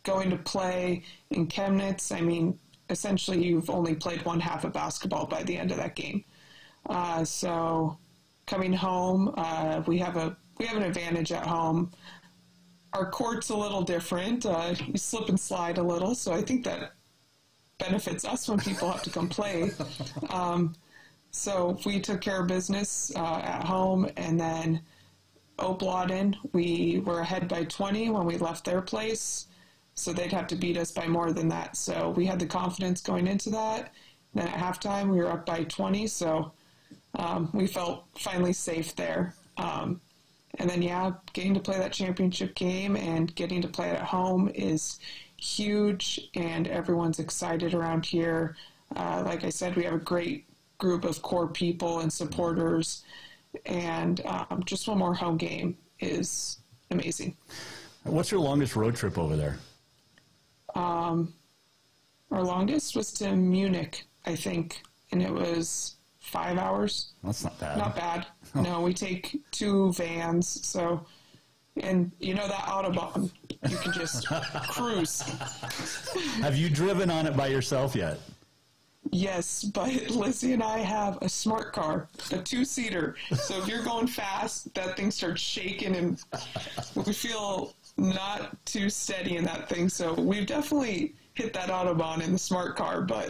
Going to play in Chemnitz, I mean, essentially you've only played one half of basketball by the end of that game. So coming home, we have an advantage at home. Our court's a little different. You slip and slide a little, so I think that benefits us when people have to come play. So we took care of business at home, and then Opladen, we were ahead by 20 when we left their place, so they'd have to beat us by more than that. So we had the confidence going into that. Then at halftime, we were up by 20, so we felt finally safe there. And then, yeah, getting to play that championship game and getting to play it at home is huge, and everyone's excited around here. Like I said, we have a great group of core people and supporters, and just one more home game is amazing. What's your longest road trip over there? Our longest was to Munich, I think, and it was 5 hours. That's not bad. Not bad. No, we take two vans, so, and you know that Autobahn, you can just cruise. Have you driven on it by yourself yet? Yes, but Lizzie and I have a smart car, a two-seater. So if you're going fast, that thing starts shaking, and we feel not too steady in that thing. So we've definitely hit that Autobahn in the smart car, but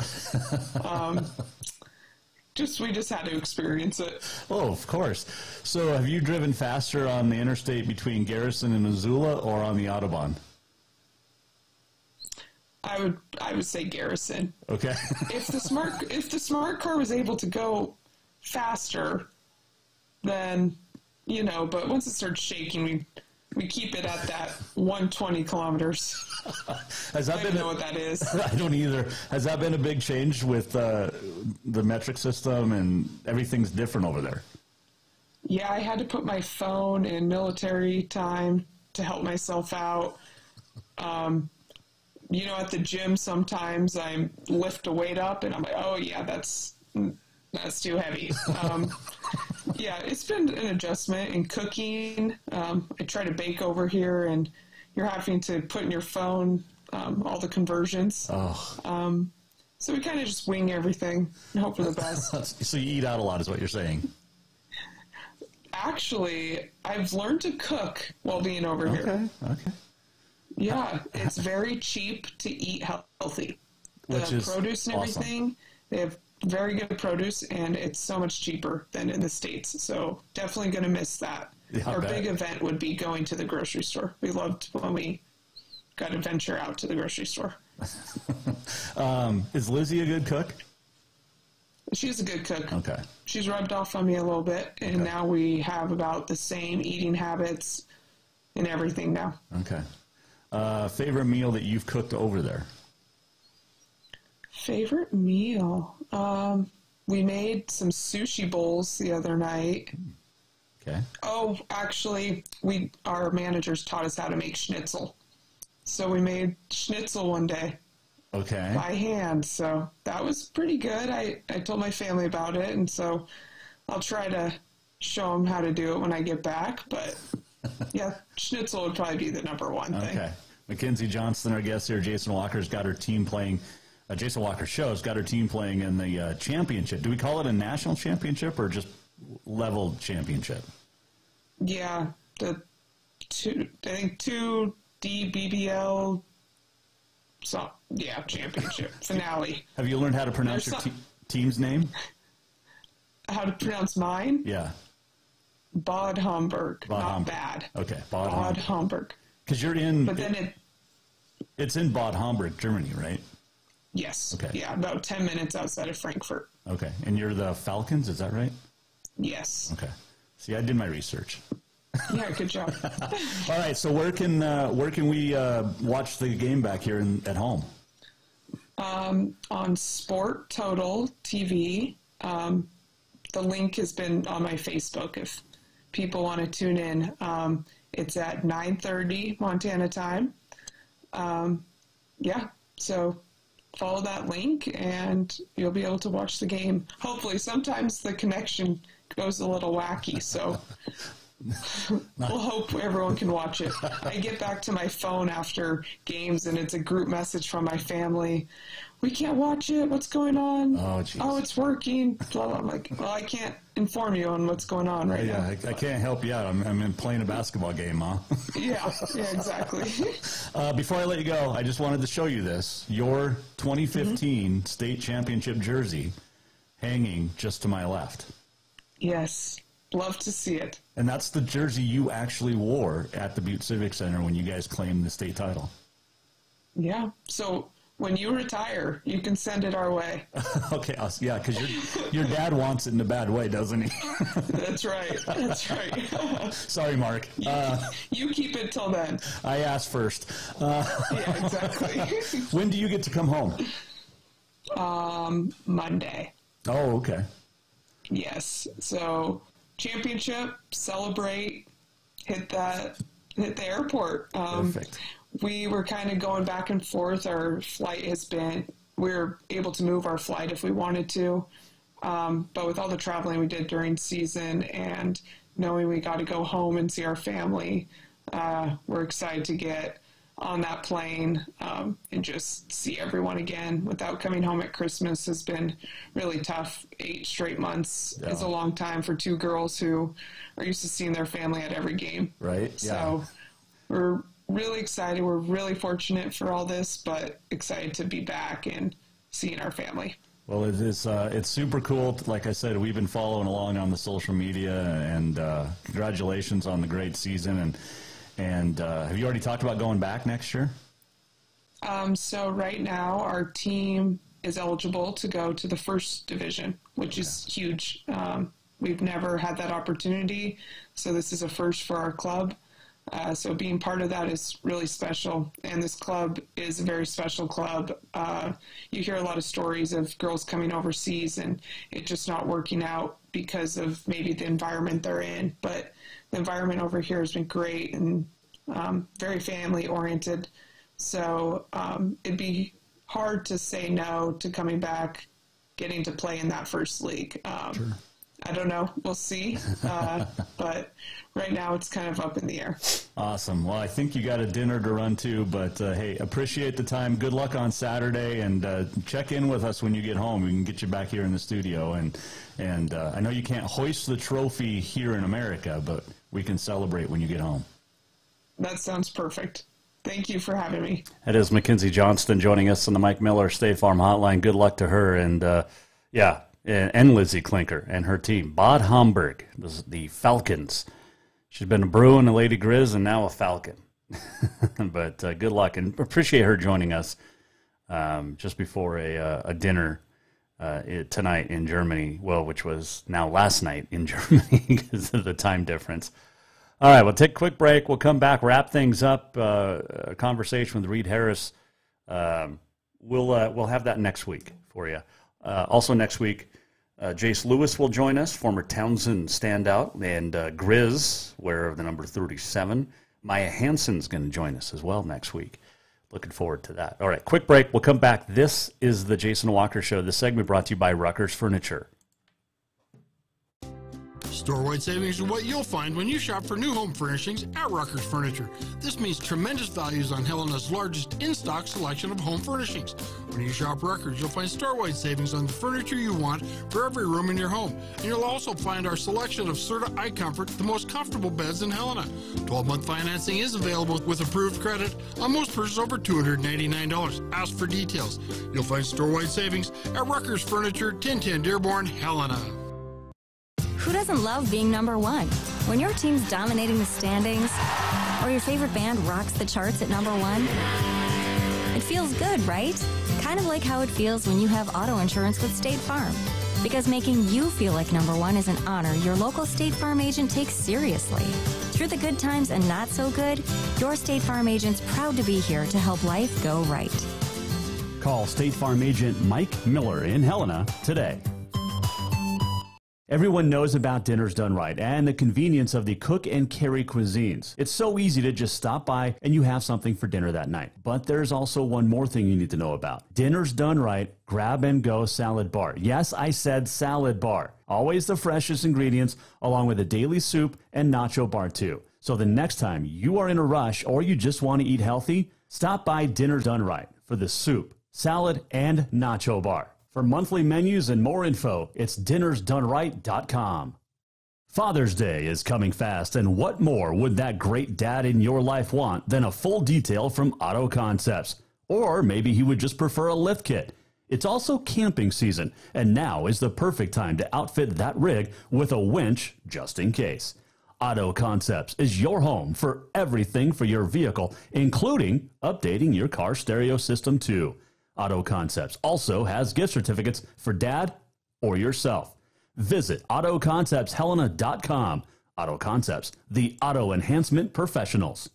we just had to experience it. Oh, of course. So have you driven faster on the interstate between Garrison and Missoula or on the Autobahn? I would say Garrison. Okay. If the smart car was able to go faster, then, but once it starts shaking, we keep it at that 120 kilometers. I don't know what that is. I don't either. Has that been a big change with the metric system and everything's different over there? Yeah, I had to put my phone in military time to help myself out. At the gym sometimes I lift a weight up and I'm like, oh yeah, that's too heavy. Yeah, it's been an adjustment in cooking. I try to bake over here, and you're having to put in your phone all the conversions. Oh. So we kind of just wing everything and hope for the best. So you eat out a lot is what you're saying? Actually, I've learned to cook while being over here. Okay. Yeah, it's very cheap to eat healthy. Which is produce and everything, awesome. They have very good produce, and it's so much cheaper than in the States. So definitely going to miss that. Yeah, Our big event would be going to the grocery store. We loved when we got to venture out to the grocery store. Is Lizzie a good cook? She's a good cook. Okay. She's rubbed off on me a little bit, and now we have about the same eating habits and everything now. Okay. Favorite meal that you've cooked over there? Favorite meal? We made some sushi bowls the other night. Okay. Oh, actually, our managers taught us how to make schnitzel. So we made schnitzel one day. Okay. By hand. So that was pretty good. I told my family about it, and so I'll try to show them how to do it when I get back. But yeah, schnitzel would probably be the number one thing. Okay. McKenzie Johnston, our guest here. Jason Walker's got her team playing. Jason Walker Show's got her team playing in the championship. Do we call it a national championship or just level championship? Yeah, I think 2 DBBL. So yeah, championship finale. Have you learned how to pronounce your team's name? How to pronounce mine? Yeah. Bad Homburg. Not Homburg. Bad. Okay. Bad Homburg. Because you're in. But then it's in Bad Homburg, Germany, right? Yes. Okay. Yeah, about 10 minutes outside of Frankfurt. Okay. And you're the Falcons, is that right? Yes. Okay. See, I did my research. Yeah, good job. All right. So where can we watch the game back here at home? On Sport Total TV. The link has been on my Facebook if people want to tune in. It's at 9:30 Montana time. Yeah, so follow that link and you'll be able to watch the game. Hopefully, sometimes the connection goes a little wacky, so we'll hope everyone can watch it. I get back to my phone after games and it's a group message from my family. We can't watch it. What's going on? Oh, geez. Oh, it's working. Blah, blah. I'm like, well, I can't inform you on what's going on right now. I can't help you out. I'm playing a basketball game, huh? Yeah, exactly. Before I let you go, I just wanted to show you this. Your 2015 state championship jersey hanging just to my left. Yes. Love to see it. And that's the jersey you actually wore at the Butte Civic Center when you guys claimed the state title. Yeah. So when you retire, you can send it our way. Okay. Yeah, because your dad wants it in a bad way, doesn't he? That's right. That's right. Sorry, Mark. You keep it till then. I asked first. Yeah, exactly. When do you get to come home? Monday. Oh, okay. Yes. So championship, celebrate, hit the airport. Perfect. We were kind of going back and forth. Our flight we were able to move our flight if we wanted to. But with all the traveling we did during season and knowing we got to go home and see our family, we're excited to get on that plane and just see everyone again. Without coming home at Christmas has been really tough. 8 straight months is a long time for 2 girls who are used to seeing their family at every game. Right. Yeah. So we're really excited. We're really fortunate for all this, but excited to be back and seeing our family. Well, it's super cool. Like I said, we've been following along on the social media, and congratulations on the great season. And have you already talked about going back next year? So right now our team is eligible to go to the first division, which is huge. We've never had that opportunity, so this is a first for our club. So being part of that is really special, and this club is a very special club. You hear a lot of stories of girls coming overseas and it just not working out because of maybe the environment they're in, but the environment over here has been great and very family-oriented. So it'd be hard to say no to coming back, getting to play in that first league. Sure. I don't know. We'll see. But right now it's kind of up in the air. Awesome. Well, I think you got a dinner to run to, but hey, appreciate the time. Good luck on Saturday, and check in with us when you get home. We can get you back here in the studio. And I know you can't hoist the trophy here in America, but we can celebrate when you get home. That sounds perfect. Thank you for having me. That is McKenzie Johnston joining us on the Mike Miller State Farm Hotline. Good luck to her. And, and Lizzie Klinker and her team. Bad Homburg, the Falcons. She's been a Brew and a Lady Grizz and now a Falcon. But good luck, and appreciate her joining us just before a dinner tonight in Germany, which was now last night in Germany because of the time difference. All right, we'll take a quick break. We'll come back, wrap things up, a conversation with Reed Harris. We'll have that next week for you. Also next week, Jace Lewis will join us, former Townsend standout, and Grizz, wearer of the number 37. Maya Hansen's going to join us as well next week. Looking forward to that. All right, quick break. We'll come back. This is the Jason Walker Show. This segment brought to you by Ruckers Furniture. Store-wide savings are what you'll find when you shop for new home furnishings at Ruckers Furniture. This means tremendous values on Helena's largest in-stock selection of home furnishings. When you shop Ruckers, you'll find store-wide savings on the furniture you want for every room in your home. And you'll also find our selection of Serta iComfort, the most comfortable beds in Helena. 12-month financing is available with approved credit on most purchases over $289. Ask for details. You'll find store-wide savings at Ruckers Furniture, 1010 Dearborn, Helena. Who doesn't love being number one? When your team's dominating the standings, or your favorite band rocks the charts at number one, it feels good, right? Kind of like how it feels when you have auto insurance with State Farm. Because making you feel like number one is an honor your local State Farm agent takes seriously. Through the good times and not so good, your State Farm agent's proud to be here to help life go right. Call State Farm agent Mike Miller in Helena today. Everyone knows about Dinners Done Right and the convenience of the cook and carry cuisines. It's so easy to just stop by and you have something for dinner that night. But there's also one more thing you need to know about. Dinners Done Right Grab and Go Salad Bar. Yes, I said salad bar. Always the freshest ingredients, along with a daily soup and nacho bar too. So the next time you are in a rush or you just want to eat healthy, stop by Dinners Done Right for the soup, salad, and nacho bar. For monthly menus and more info, it's dinnersdoneright.com. Father's Day is coming fast, and what more would that great dad in your life want than a full detail from Auto Concepts? Or maybe he would just prefer a lift kit. It's also camping season, and now is the perfect time to outfit that rig with a winch just in case. Auto Concepts is your home for everything for your vehicle, including updating your car stereo system too. Auto Concepts also has gift certificates for dad or yourself. Visit AutoConceptsHelena.com. Auto Concepts, the auto enhancement professionals.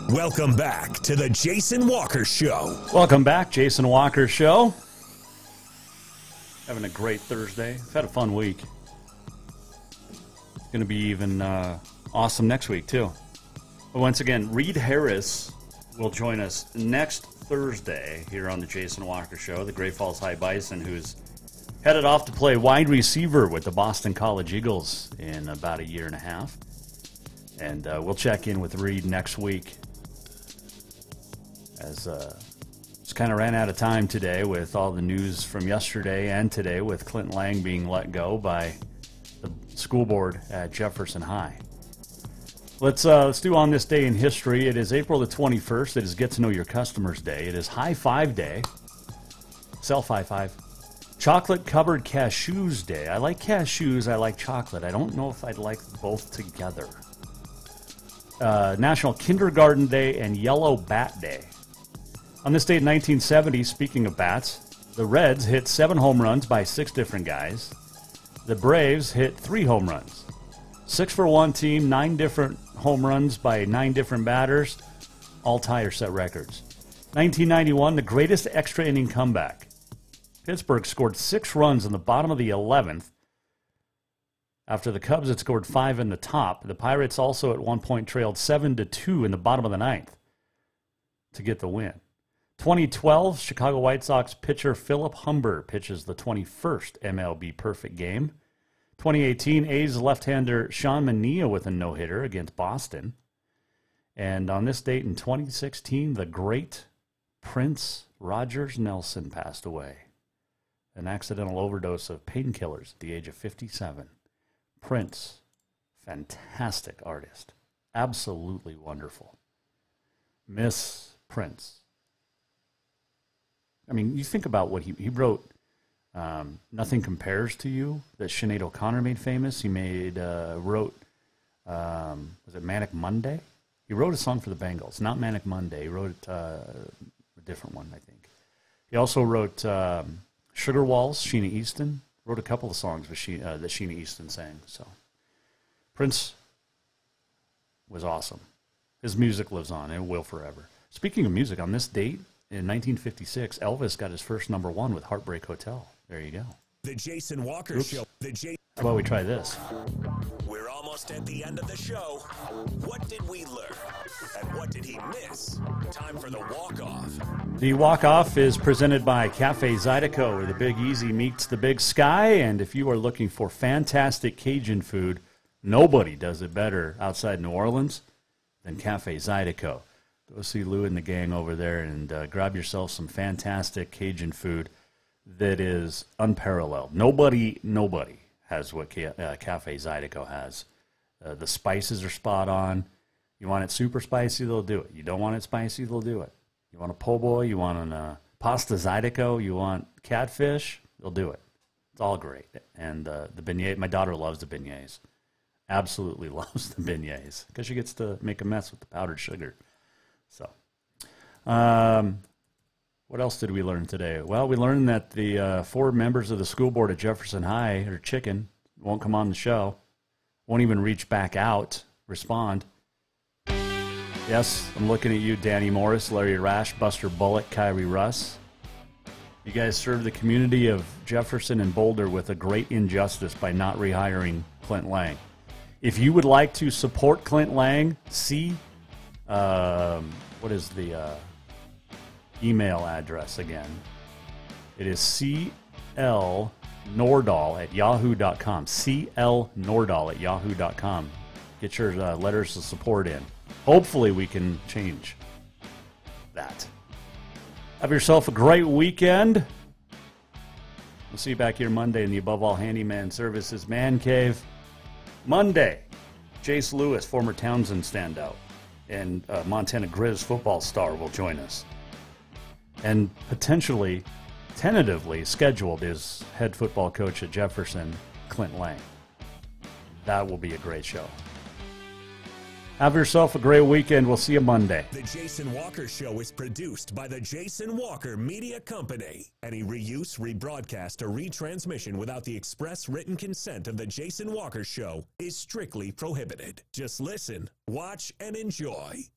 Welcome back to the Jason Walker Show. Welcome back, Jason Walker Show. Having a great Thursday. I've had a fun week. It's going to be even awesome next week, too. But once again, Reed Harris will join us next Thursday here on the Jason Walker Show, the Great Falls High Bison, who's headed off to play wide receiver with the Boston College Eagles in about a year and a half. And we'll check in with Reed next week. As just kind of ran out of time today with all the news from yesterday and today with Clint Layng being let go by the school board at Jefferson High. Let's do On This Day in History. It is April the 21st. It is Get to Know Your Customers Day. It is High Five Day. Self high five. Chocolate-covered cashews day. I like cashews. I like chocolate. I don't know if I'd like both together. National Kindergarten Day and Yellow Bat Day. On this date in 1970, speaking of bats, the Reds hit 7 home runs by 6 different guys. The Braves hit 3 home runs. 6 for one team, 9 different home runs by 9 different batters. All tie or set records. 1991, the greatest extra inning comeback. Pittsburgh scored 6 runs in the bottom of the 11th. After the Cubs had scored 5 in the top, the Pirates also at one point trailed 7-2 in the bottom of the 9th to get the win. 2012, Chicago White Sox pitcher Philip Humber pitches the 21st MLB perfect game. 2018, A's left-hander Sean Mania with a no-hitter against Boston. And on this date in 2016, the great Prince Rogers Nelson passed away. An accidental overdose of painkillers at the age of 57. Prince, fantastic artist. Absolutely wonderful. Miss Prince. I mean, you think about what he wrote, Nothing Compares to You, that Sinead O'Connor made famous. He wrote, was it Manic Monday? He wrote a song for the Bengals, not Manic Monday. He wrote a different one, I think. He also wrote Sugar Walls, Sheena Easton. Wrote a couple of songs with that Sheena Easton sang. So Prince was awesome. His music lives on and will forever. Speaking of music, on this date in 1956, Elvis got his first #1 with Heartbreak Hotel. There you go. The Jason Walker Show. How about we try this? We're almost at the end of the show. What did we learn? And what did he miss? Time for the walk-off. The walk-off is presented by Cafe Zydeco, where the Big Easy meets the Big Sky. And if you are looking for fantastic Cajun food, nobody does it better outside New Orleans than Cafe Zydeco. Go see Lou and the gang over there and grab yourself some fantastic Cajun food that is unparalleled. Nobody has what Cafe Zydeco has. The spices are spot on. You want it super spicy, they'll do it. You don't want it spicy, they'll do it. You want a po' boy, you want a pasta Zydeco, you want catfish, they'll do it. It's all great. And the beignet, my daughter loves the beignets. Absolutely loves the beignets because she gets to make a mess with the powdered sugar. So, what else did we learn today? Well, we learned that the 4 members of the school board at Jefferson High are chicken, won't come on the show, won't even reach back out, respond. Yes, I'm looking at you, Danny Morris, Larry Rash, Buster Bullock, Kyrie Russ. You guys serve the community of Jefferson and Boulder with a great injustice by not rehiring Clint Layng. If you would like to support Clint Layng, what is the email address again? It is clnordahl@yahoo.com. clnordahl@yahoo.com. Get your letters of support in. Hopefully we can change that. Have yourself a great weekend. We'll see you back here Monday in the Above All Handyman Services Man Cave. Monday, Jace Lewis, former Townsend standout, and Montana Grizz football star will join us. And potentially, tentatively scheduled is head football coach at Jefferson, Clint Layng. That will be a great show. Have yourself a great weekend. We'll see you Monday. The Jason Walker Show is produced by the Jason Walker Media Company. Any reuse, rebroadcast, or retransmission without the express written consent of the Jason Walker Show is strictly prohibited. Just listen, watch, and enjoy.